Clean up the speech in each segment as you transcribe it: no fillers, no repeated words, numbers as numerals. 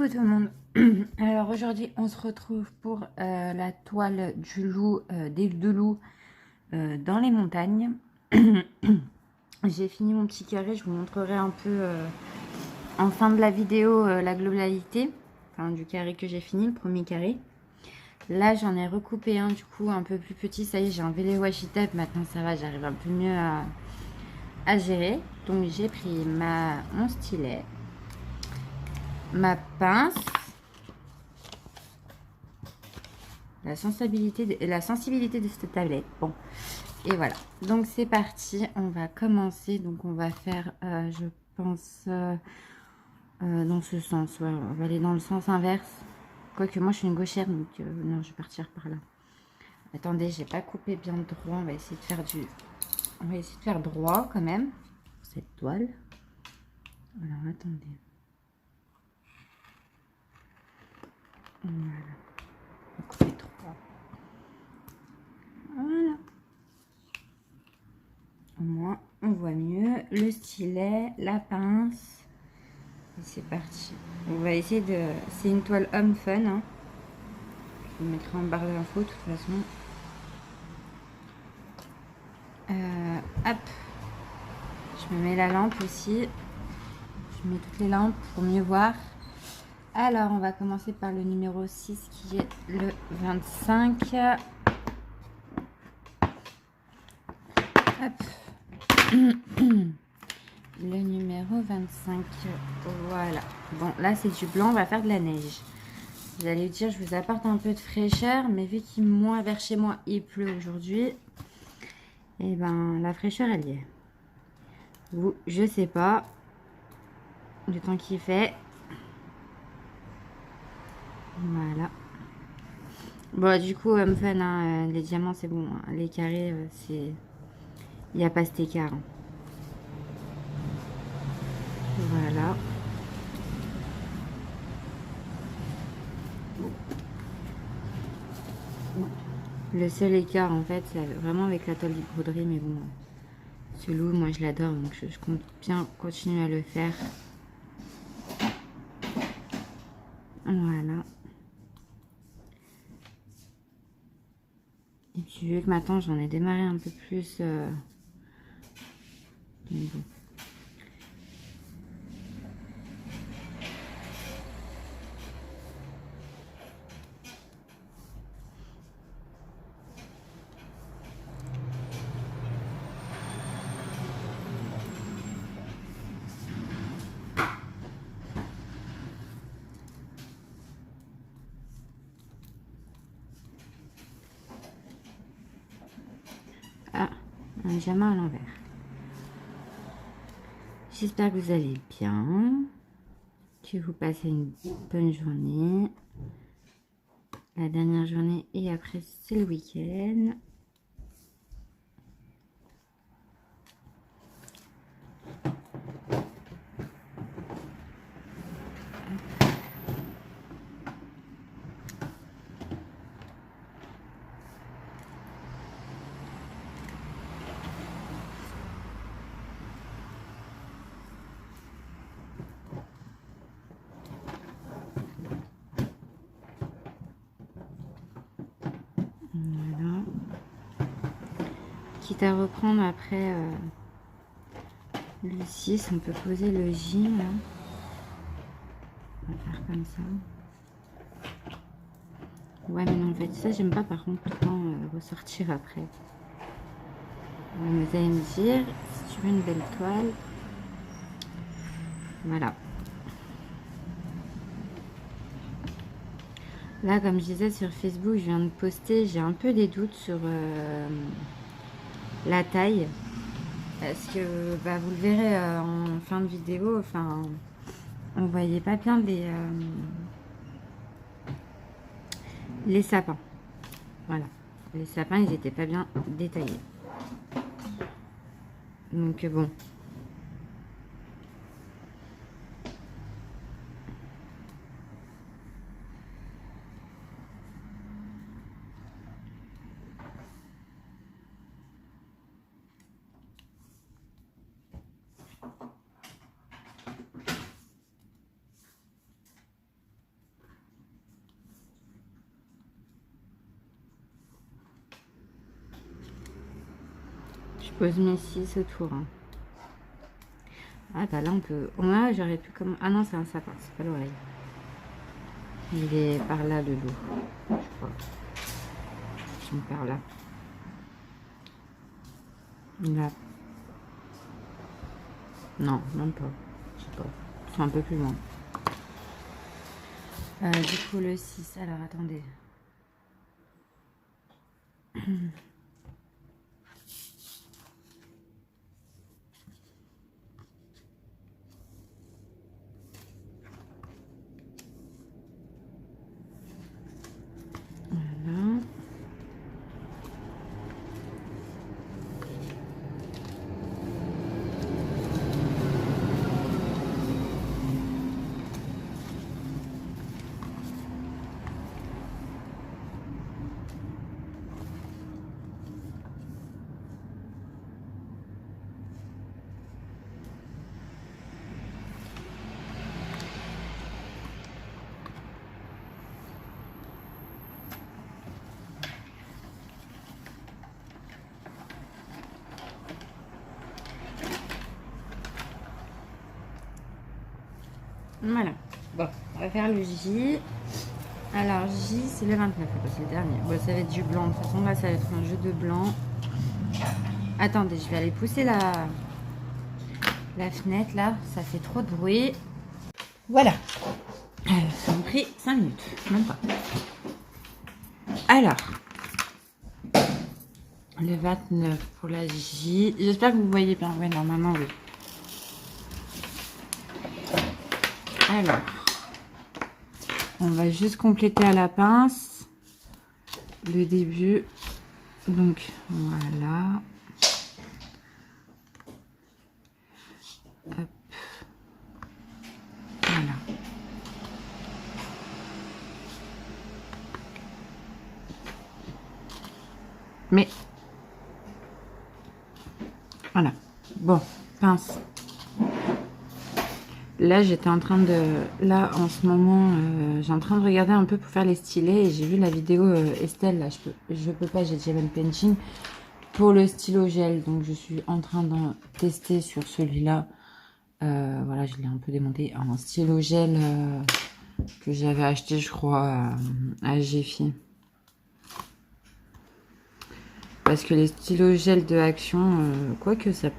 Coucou tout le monde. Alors aujourd'hui on se retrouve pour la toile du loup, des deux loups dans les montagnes. J'ai fini mon petit carré, je vous montrerai un peu en fin de la vidéo la globalité, enfin, du carré que j'ai fini, le premier carré. Là j'en ai recoupé un du coup un peu plus petit, ça y est j'ai enlevé les washi tape, maintenant ça va, j'arrive un peu mieux à gérer. Donc j'ai pris mon stylet, ma pince, la sensibilité de cette tablette. Bon, et voilà. Donc c'est parti. On va commencer. Donc on va faire, je pense, dans ce sens. Ouais, on va aller dans le sens inverse. Quoique moi je suis une gauchère, donc non, je vais partir par là. Attendez, j'ai pas coupé bien droit. On va essayer de faire on va essayer de faire droit quand même. Cette toile. Alors attendez. Voilà. On va couper droit. Voilà. Au moins, on voit mieux le stylet, la pince. Et c'est parti. On va essayer de... C'est une toile homme fun. Hein. Je vous mettrai en barre d'infos de toute façon. Hop. Je me mets la lampe aussi. Je mets toutes les lampes pour mieux voir. Alors, on va commencer par le numéro 6 qui est le 25. Hop. Le numéro 25. Voilà. Bon, là, c'est du blanc. On va faire de la neige. Vous allez dire, je vous apporte un peu de fraîcheur. Mais vu qu'il moins vers chez moi, il pleut aujourd'hui. Et ben, la fraîcheur, elle y est. Vous, je sais pas. Du temps qu'il fait. Voilà. Bon, du coup, homme fun, hein, les diamants, c'est bon. Hein. Les carrés, c'est... Il n'y a pas cet écart. Hein. Voilà. Le seul écart, en fait, c'est vraiment avec la toile de broderie. Mais bon, ce loup, moi, je l'adore. Donc, je compte bien continuer à le faire. Voilà. Et puis, vu que maintenant, j'en ai démarré un peu plus... Donc, bon. Ah, un diamant à l'envers. J'espère que vous allez bien, que vous passez une bonne journée. La dernière journée et après, c'est le week-end. Voilà. Quitte à reprendre après le 6, on peut poser le J là. On va faire comme ça. Ouais, mais non, en fait, ça, j'aime pas par contre tout le temps ressortir après. Vous allez me dire, si tu veux une belle toile, voilà. Là, comme je disais sur Facebook, je viens de poster, j'ai un peu des doutes sur la taille. Parce que bah, vous le verrez en fin de vidéo, enfin, on voyait pas bien les sapins. Voilà. Les sapins, ils étaient pas bien détaillés. Donc bon. Osmi 6 autour. Hein. Ah bah là on peut... Ouais, j'aurais pu comment... Ah non, c'est un sapin, c'est pas l'oreille. Il est par là le loup, je crois. Je me perds là. Là. Non, même pas. Je sais pas. C'est un peu plus loin. Du coup le 6, alors attendez. Voilà. Voilà. Bon, on va faire le J. Alors, J, c'est le 29, c'est le dernier. Bon, ça va être du blanc. De toute façon, là, ça va être un jeu de blanc. Attendez, je vais aller pousser la fenêtre, là. Ça fait trop de bruit. Voilà. Ça m'a pris 5 minutes. Même pas. Alors, le 29 pour la J. J'espère que vous voyez bien. Oui, normalement, oui. Alors, on va juste compléter à la pince le début. Donc, voilà. Hop. Voilà. Mais, voilà. Bon, pince. Là, j'étais en train de... Là, en ce moment, j'ai en train de regarder un peu pour faire les stylés. Et j'ai vu la vidéo Estelle, là, je peux pas, j'ai Gel Painting, pour le stylo gel. Donc, je suis en train d'en tester sur celui-là. Voilà, je l'ai un peu démonté. Un stylo gel que j'avais acheté, je crois, à Géfi. Parce que les stylos gel de Action, quoique ça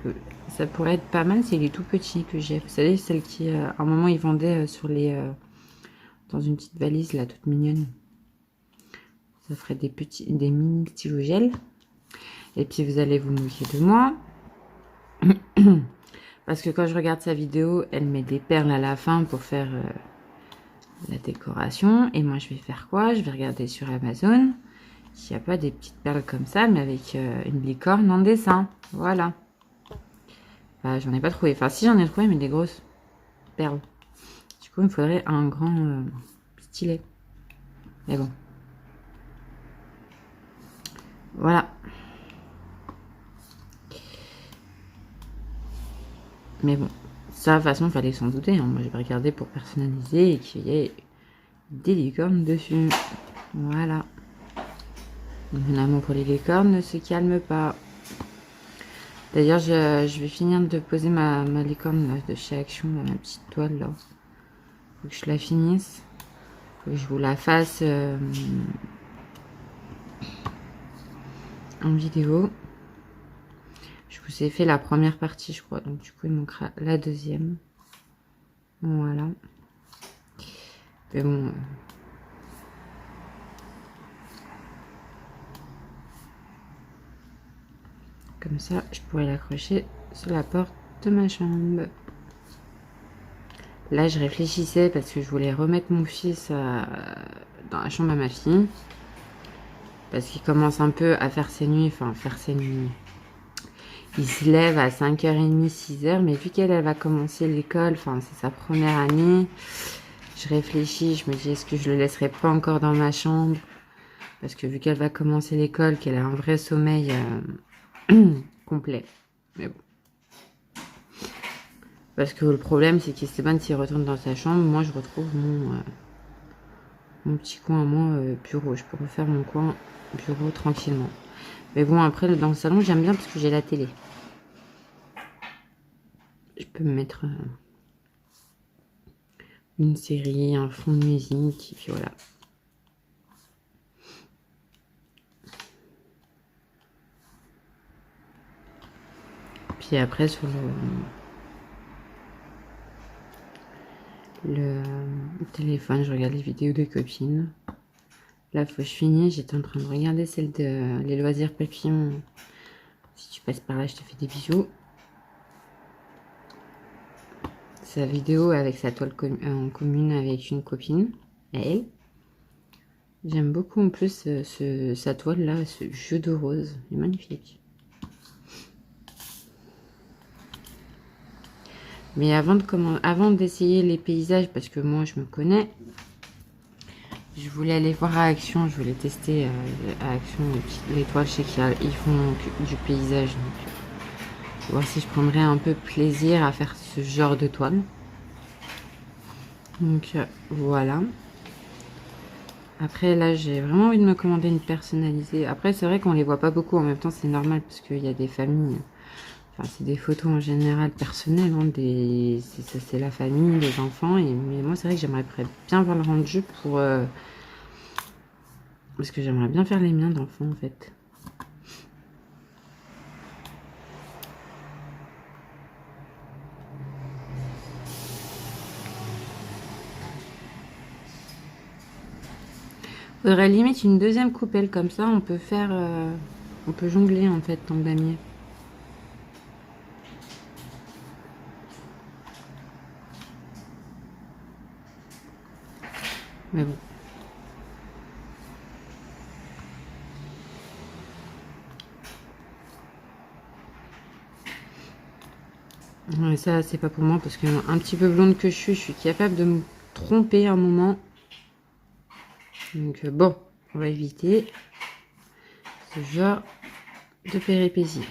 pourrait être pas mal, c'est les tout petits que j'ai. Vous savez, celles qui, à un moment, ils vendaient sur les, dans une petite valise, là, toute mignonne. Ça ferait des mini stylos gel. Et puis, vous allez vous moquer de moi. Parce que quand je regarde sa vidéo, elle met des perles à la fin pour faire la décoration. Et moi, je vais faire quoi? Je vais regarder sur Amazon. S'il n'y a pas des petites perles comme ça, mais avec une licorne en dessin. Voilà. Bah, j'en ai pas trouvé. Enfin, si, j'en ai trouvé, mais des grosses perles. Du coup, il me faudrait un grand stylet. Mais bon. Voilà. Mais bon. Ça, de toute façon, il fallait s'en douter. Hein. Moi, j'ai regardé pour personnaliser et qu'il y ait des licornes dessus. Voilà. Mon amour pour les licornes ne se calme pas. D'ailleurs, je vais finir de poser ma licorne là, de chez Action, ma petite toile là. Faut que je la finisse. Faut que je vous la fasse en vidéo. Je vous ai fait la première partie, je crois. Donc, du coup, il manquera la deuxième. Voilà. Mais bon... Comme ça, je pourrais l'accrocher sur la porte de ma chambre. Là, je réfléchissais parce que je voulais remettre mon fils dans la chambre à ma fille. Parce qu'il commence un peu à faire ses nuits. Enfin, faire ses nuits. Il se lève à 5h30, 6h. Mais vu qu'elle va commencer l'école, enfin, c'est sa première année. Je réfléchis, je me dis, est-ce que je le laisserai pas encore dans ma chambre? Parce que vu qu'elle va commencer l'école, qu'elle a un vrai sommeil... complet. Mais bon. Parce que le problème, c'est qu'Esteban, s'il retourne dans sa chambre, moi, je retrouve mon petit coin à moi, bureau. Je peux refaire mon coin bureau tranquillement. Mais bon, après, dans le salon, j'aime bien parce que j'ai la télé. peux me mettre une série, un fond de musique, et puis voilà. Puis après, sur le téléphone, je regarde les vidéos de copines. Là, faut que je finisse. J'étais en train de regarder celle de Les Loisirs Papillons. Si tu passes par là, je te fais des bisous. Sa vidéo avec sa toile en commune avec une copine, elle. J'aime beaucoup en plus sa toile là, ce jeu de rose. Il est magnifique. Mais avant d'essayer les paysages, parce que moi je me connais, je voulais aller voir à Action, je voulais tester à Action les toiles chez qui ils font du paysage. Donc, voir si je prendrais un peu plaisir à faire ce genre de toile. Donc voilà. Après là j'ai vraiment envie de me commander une personnalisée. Après c'est vrai qu'on les voit pas beaucoup, en même temps c'est normal parce qu'il y a des familles. Enfin, c'est des photos en général personnelles, hein, c'est la famille, les enfants. Mais moi, c'est vrai que j'aimerais bien voir le rendu pour... parce que j'aimerais bien faire les miens d'enfants, en fait. Faudrait limite une deuxième coupelle, comme ça, on peut faire... on peut jongler, en fait, tant damier. Mais bon. Ouais, ça, c'est pas pour moi, parce que un petit peu blonde que je suis capable de me tromper un moment. Donc, bon, on va éviter ce genre de péripéties.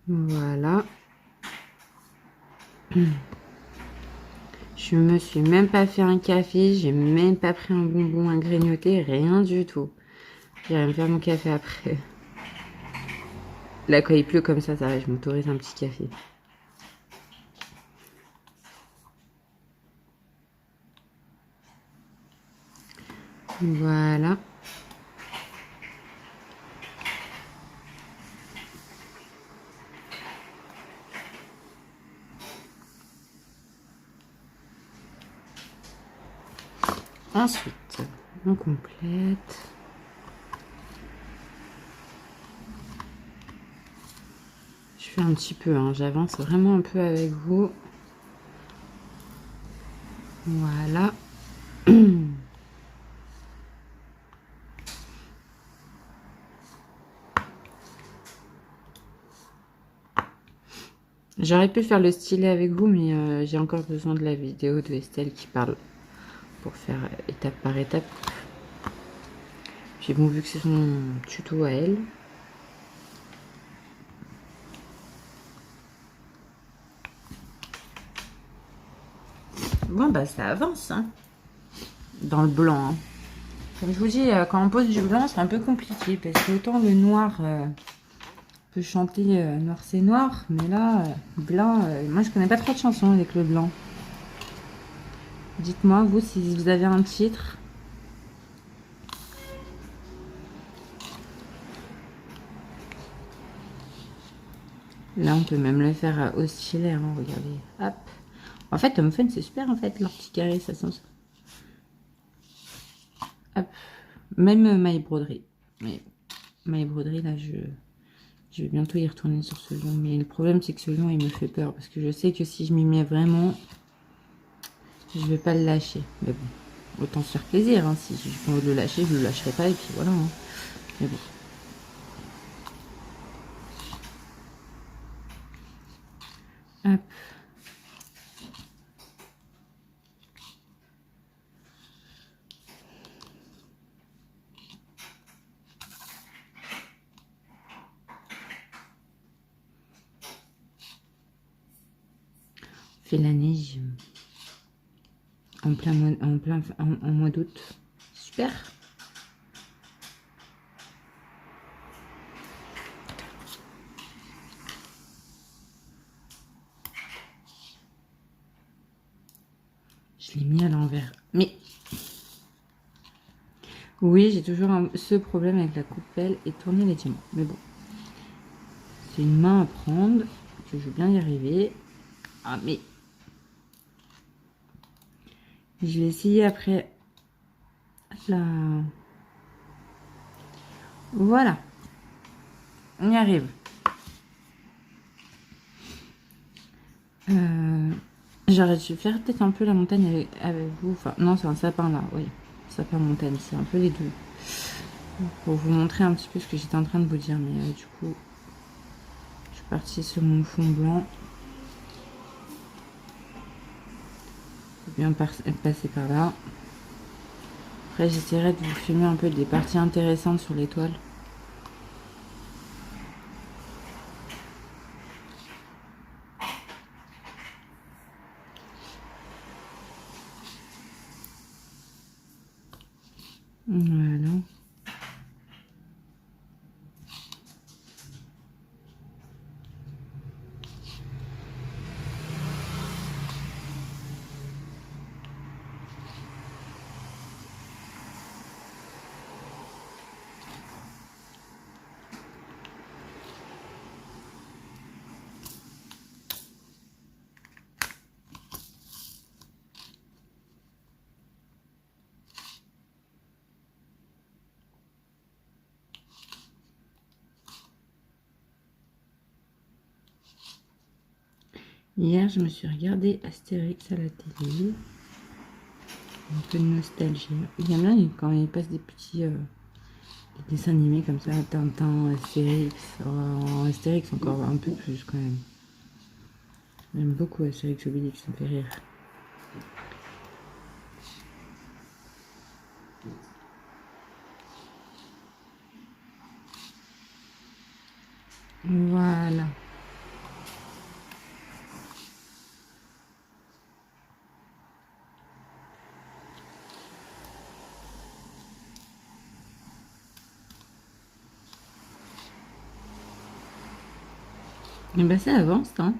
Voilà. Je me suis même pas fait un café, j'ai même pas pris un bonbon à grignoter, rien du tout. J'irai me faire mon café après. Là, quand il pleut comme ça va, je m'autorise un petit café. Voilà. Ensuite, on complète. Je fais un petit peu, hein, j'avance vraiment un peu avec vous. Voilà. J'aurais pu faire le stylet avec vous, mais j'ai encore besoin de la vidéo de Estelle qui parle pour faire étape par étape. Puis bon, vu que c'est son tuto à elle. Bon, bah ça avance, hein, dans le blanc. Hein. Comme je vous dis, quand on pose du blanc, c'est un peu compliqué, parce que autant le noir peut chanter noir c'est noir, mais là, blanc, moi je connais pas trop de chansons avec le blanc. Dites-moi, vous, si vous avez un titre. Là, on peut même le faire au stylet, hein, regardez. Hop. En fait, Tom Fun, c'est super, en fait, leur petit carré, ça sent ça. Hop. Même My Broderie. Mais My Broderie, là, je vais bientôt y retourner sur ce lion. Mais le problème, c'est que ce lion, il me fait peur. Parce que je sais que si je m'y mets vraiment, je vais pas le lâcher. Mais bon, autant se faire plaisir. Hein. Si je veux le lâcher, je le lâcherai pas. Et puis voilà. Hein. Mais bon. Hop. Fait la neige en mois d'août. Super. Je l'ai mis à l'envers. Mais oui, j'ai toujours ce problème avec la coupe-pelle et tourner les diamants. Mais bon, c'est une main à prendre, que je veux bien y arriver. Ah, mais je vais essayer après. Là. Voilà. On y arrive. J'aurais dû faire peut-être un peu la montagne avec vous. Enfin, non, c'est un sapin là, oui. Sapin montagne, c'est un peu les deux. Pour vous montrer un petit peu ce que j'étais en train de vous dire. Mais du coup, je suis partie sur mon fond blanc. Faut bien passer par là. Après, j'essaierai de vous filmer un peu des parties intéressantes sur l'étoile. Voilà. Hier, je me suis regardé Astérix à la télé. Un peu de nostalgie. Il y en a quand il passe des petits des dessins animés comme ça, Tintin, Astérix. En Astérix, encore un peu plus quand même. J'aime beaucoup Astérix Obélix, ça me fait rire. Voilà. Et ben ça avance, hein.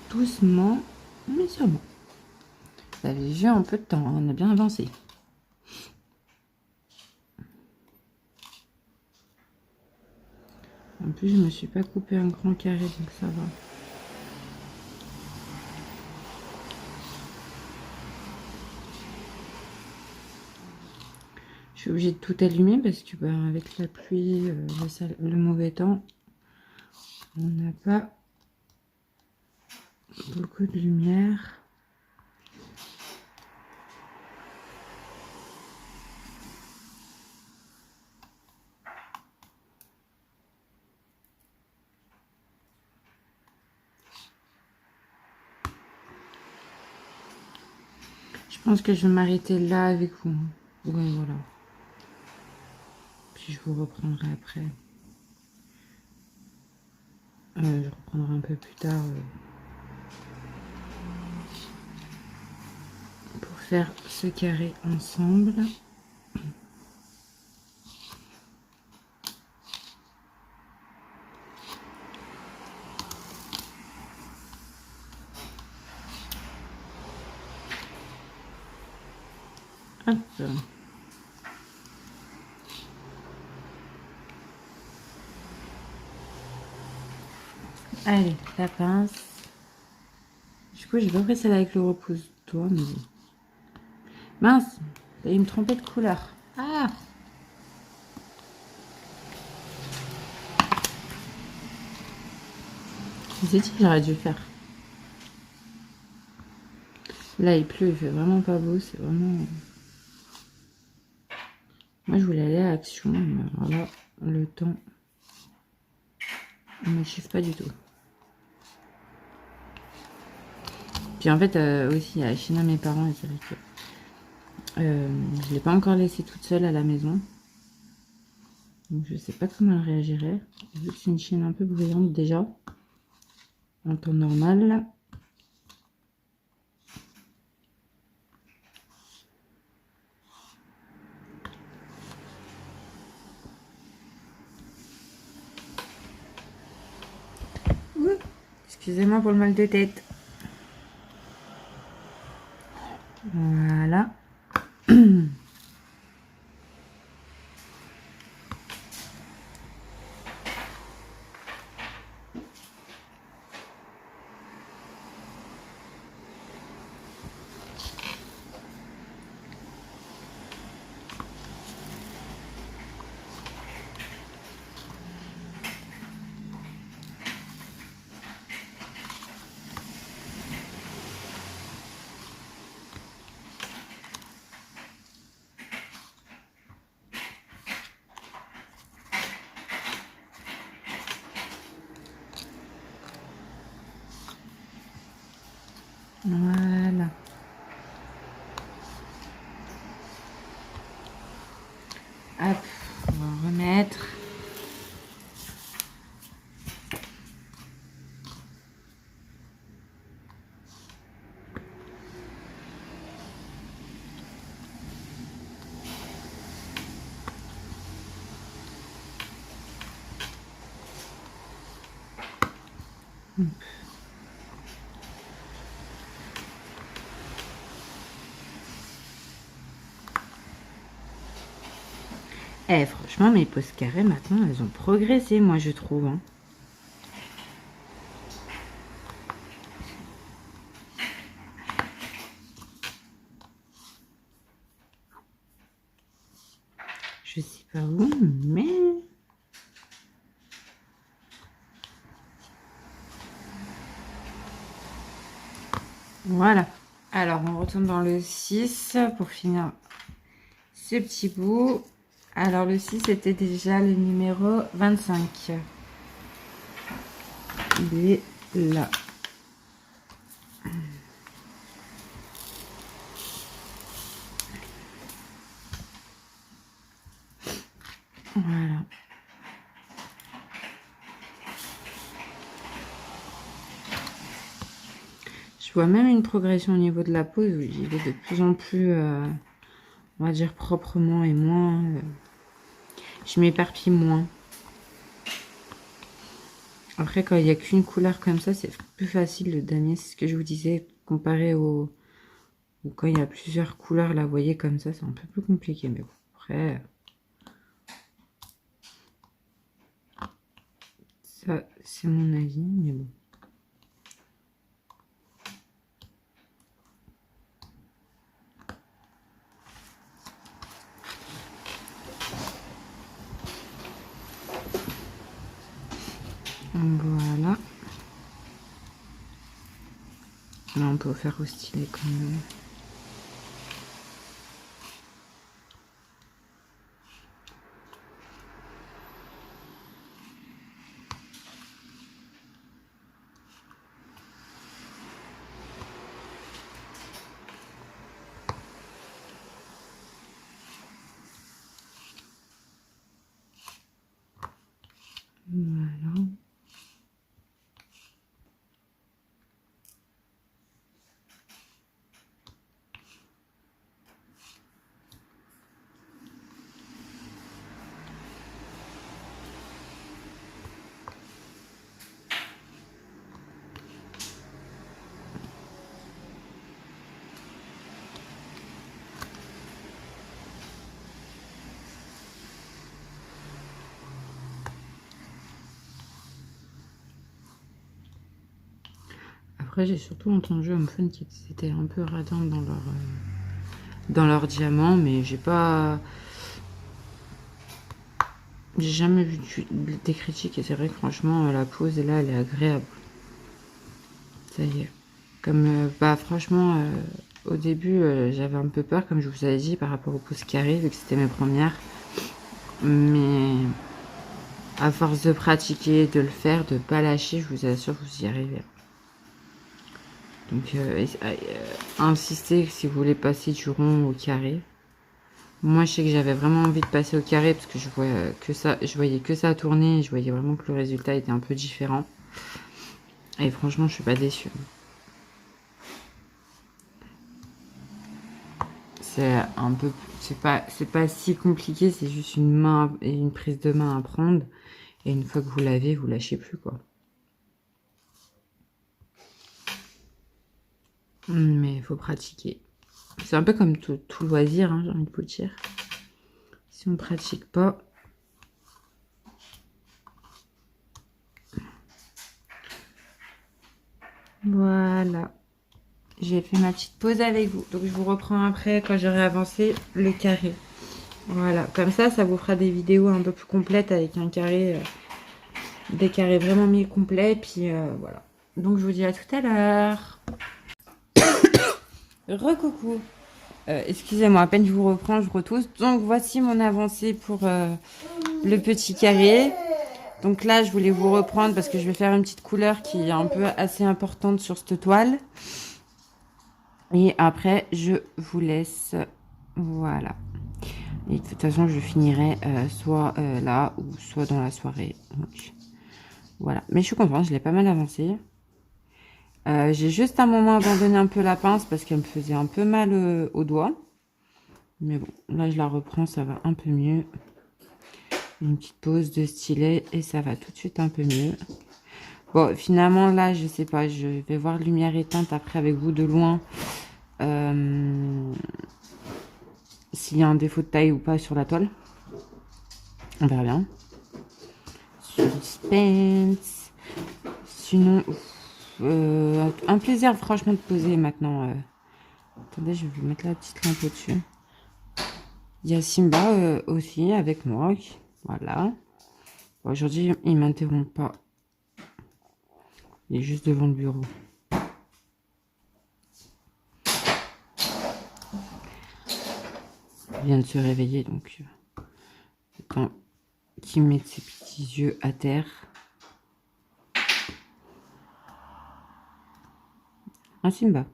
Doucement, mais sûrement. Ça avait vu un peu de temps, on a bien avancé. En plus, je me suis pas coupé un grand carré, donc ça va. Je suis obligée de tout allumer parce que avec la pluie, le mauvais temps, on n'a pas beaucoup de lumière. Je pense que je vais m'arrêter là avec vous. Oui, voilà. Puis je vous reprendrai après. Je reprendrai un peu plus tard pour faire ce carré ensemble. Hop. Allez, la pince. Du coup, j'ai pas pris celle avec le repousse-doigt, mais bon. Mince, il me trompait de couleur. Ah! J'ai dit que j'aurais dû le faire. Là, il pleut, il fait vraiment pas beau, c'est vraiment... Moi, je voulais aller à l'action, mais alors là, le temps ne me chiffre pas du tout. Puis en fait, aussi, il y a la Chine à mes parents, et c'est vrai que je ne l'ai pas encore laissée toute seule à la maison. Donc, je sais pas comment elle réagirait. Vu que c'est une chienne un peu bruyante déjà, en temps normal. Excusez-moi pour le mal de tête. Voilà. Voilà. Hop, on va remettre. Eh, franchement, mes poses carrées, maintenant, elles ont progressé, moi, je trouve. Hein. Je sais pas où, mais... Voilà. Alors, on retourne dans le 6 pour finir ce petit bout. Alors, le 6 était déjà le numéro 25. Il est là. Voilà. Je vois même une progression au niveau de la pose où il est de plus en plus, on va dire, proprement et moins... je m'éparpille moins. Après, quand il n'y a qu'une couleur comme ça, c'est plus facile de damier. C'est ce que je vous disais, comparé au... Quand il y a plusieurs couleurs, là, vous voyez, comme ça, c'est un peu plus compliqué. Mais bon, après... Ça, c'est mon avis, mais bon. Voilà. Là, on peut faire au stylet quand même. Voilà. Après, j'ai surtout entendu un fun qui était un peu radin dans leur diamant, mais j'ai pas... J'ai jamais vu des critiques et c'est vrai que franchement, la pose, là, elle est agréable. Ça y est. Comme, bah franchement, au début, j'avais un peu peur, comme je vous avais dit, par rapport aux poses carrées, vu que c'était mes premières. Mais à force de pratiquer, de le faire, de pas lâcher, je vous assure, vous y arrivez. Donc, insistez si vous voulez passer du rond au carré. Moi, je sais que j'avais vraiment envie de passer au carré parce que je voyais que ça tourner et je voyais vraiment que le résultat était un peu différent. Et franchement, je suis pas déçue. C'est un peu, c'est pas si compliqué, c'est juste une main et une prise de main à prendre. Et une fois que vous l'avez, vous lâchez plus, quoi. Mais il faut pratiquer. C'est un peu comme tout loisir, hein, j'ai envie de vous dire. Si on ne pratique pas... Voilà. J'ai fait ma petite pause avec vous. Donc je vous reprends après quand j'aurai avancé le carré. Voilà. Comme ça vous fera des vidéos un peu plus complètes avec un carré... des carrés vraiment mis complets. Puis voilà. Donc je vous dis à tout à l'heure. Recoucou. Excusez-moi, à peine je vous reprends, je retousse. Donc voici mon avancée pour le petit carré. Donc là, je voulais vous reprendre parce que je vais faire une petite couleur qui est un peu assez importante sur cette toile. Et après, je vous laisse. Voilà. Et de toute façon, je finirai soit là ou soit dans la soirée. Donc, voilà. Mais je suis contente, je l'ai pas mal avancé. J'ai juste un moment abandonné un peu la pince parce qu'elle me faisait un peu mal au doigt. Mais bon, là, je la reprends, ça va un peu mieux. Une petite pause de stylet et ça va tout de suite un peu mieux. Bon, finalement, là, je sais pas, je vais voir lumière éteinte après avec vous de loin. S'il y a un défaut de taille ou pas sur la toile. On verra bien. Suspense. Sinon, un plaisir franchement de poser maintenant. Attendez, je vais vous mettre la petite lampe au-dessus. Il y a Simba aussi avec moi. Voilà. Bon, aujourd'hui, il ne m'interrompt pas. Il est juste devant le bureau. Il vient de se réveiller, donc quand qu'il mette ses petits yeux à terre. Un Simba.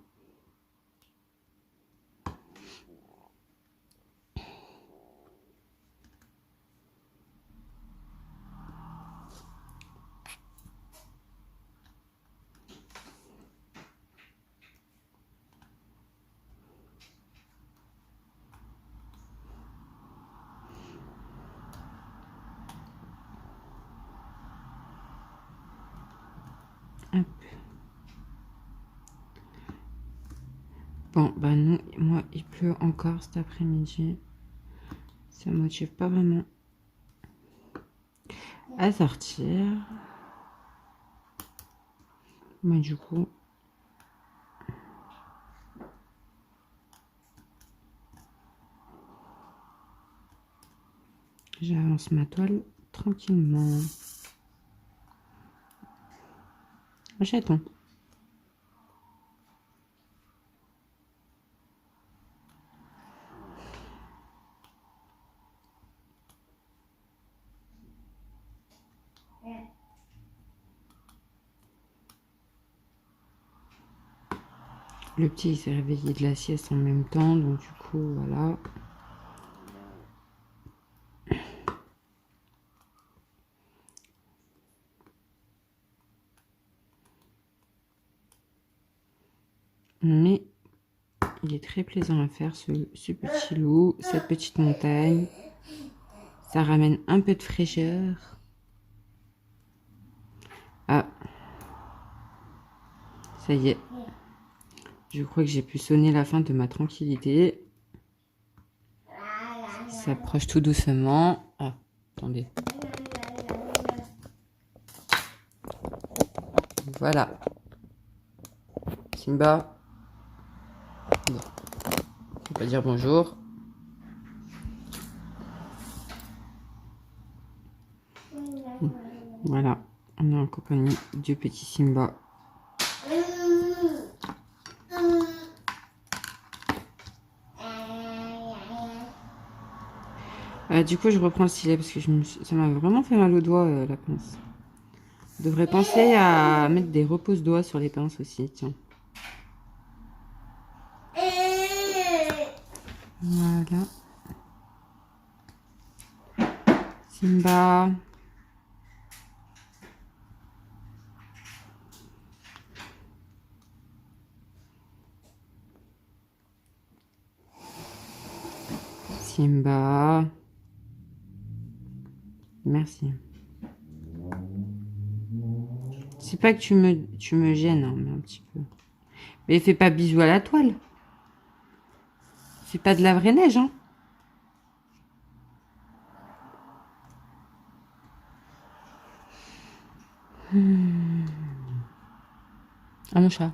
Hop. Bon, bah non, moi, il pleut encore cet après-midi. Ça ne motive pas vraiment à sortir. Mais du coup, j'avance ma toile tranquillement. Un chaton. Le petit il s'est réveillé de la sieste en même temps, donc du coup, voilà. Mais il est très plaisant à faire, ce petit loup, cette petite montagne. Ça ramène un peu de fraîcheur. Ah, ça y est. Je crois que j'ai pu sonner la fin de ma tranquillité. Il s'approche tout doucement. Ah, attendez. Voilà. Simba. Bon. Je vais pas dire bonjour. Voilà. On est en compagnie du petit Simba. Du coup, je reprends le stylet parce que ça m'a vraiment fait mal au doigt, la pince. Je devrais penser à mettre des repose-doigts sur les pinces aussi, tiens. Voilà. Simba. Simba. Merci. C'est pas que tu me gênes, hein, mais un petit peu. Mais fais pas bisous à la toile. C'est pas de la vraie neige, hein. Ah, mon chat.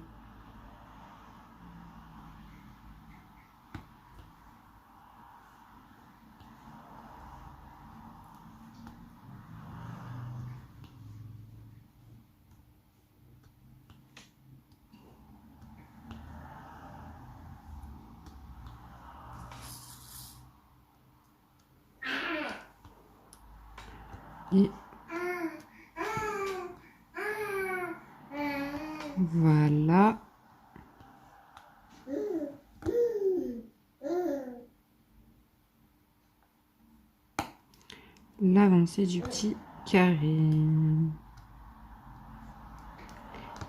Et voilà. L'avancée du petit carré.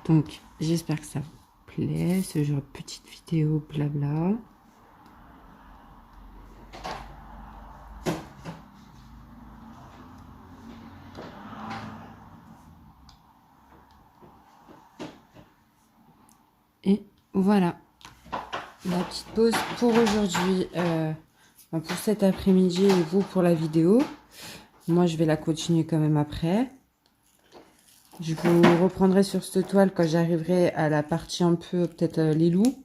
Donc, j'espère que ça vous plaît, ce genre de petite vidéo blabla. Et voilà, la petite pause pour aujourd'hui, pour cet après-midi et vous pour la vidéo. Moi, je vais la continuer quand même après. Je vous reprendrai sur cette toile quand j'arriverai à la partie un peu, peut-être les loups.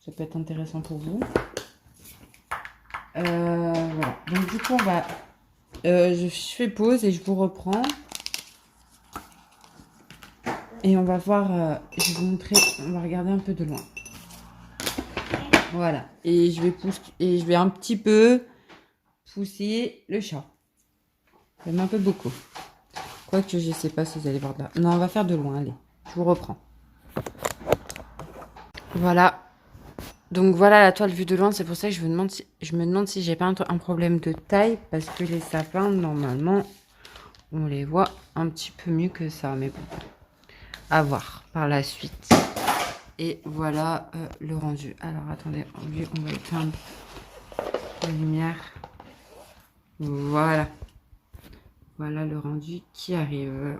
Ça peut être intéressant pour vous. Voilà. Donc du coup, on va, je fais pause et je vous reprends. Et on va voir, je vais vous montrer, on va regarder un peu de loin. Voilà. Et je vais un petit peu pousser le chat. Même un peu beaucoup. Quoique je sais pas si vous allez voir de là. Non, on va faire de loin, allez. Je vous reprends. Voilà. Donc voilà la toile vue de loin. C'est pour ça que je me demande si j'ai pas un problème de taille. Parce que les sapins, normalement, on les voit un petit peu mieux que ça. Mais bon, à voir par la suite. Et voilà le rendu. Alors attendez, on va éteindre la lumière. Voilà. Voilà le rendu qui arrive.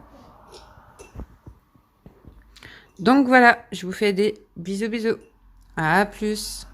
Donc voilà, je vous fais des bisous bisous. À plus.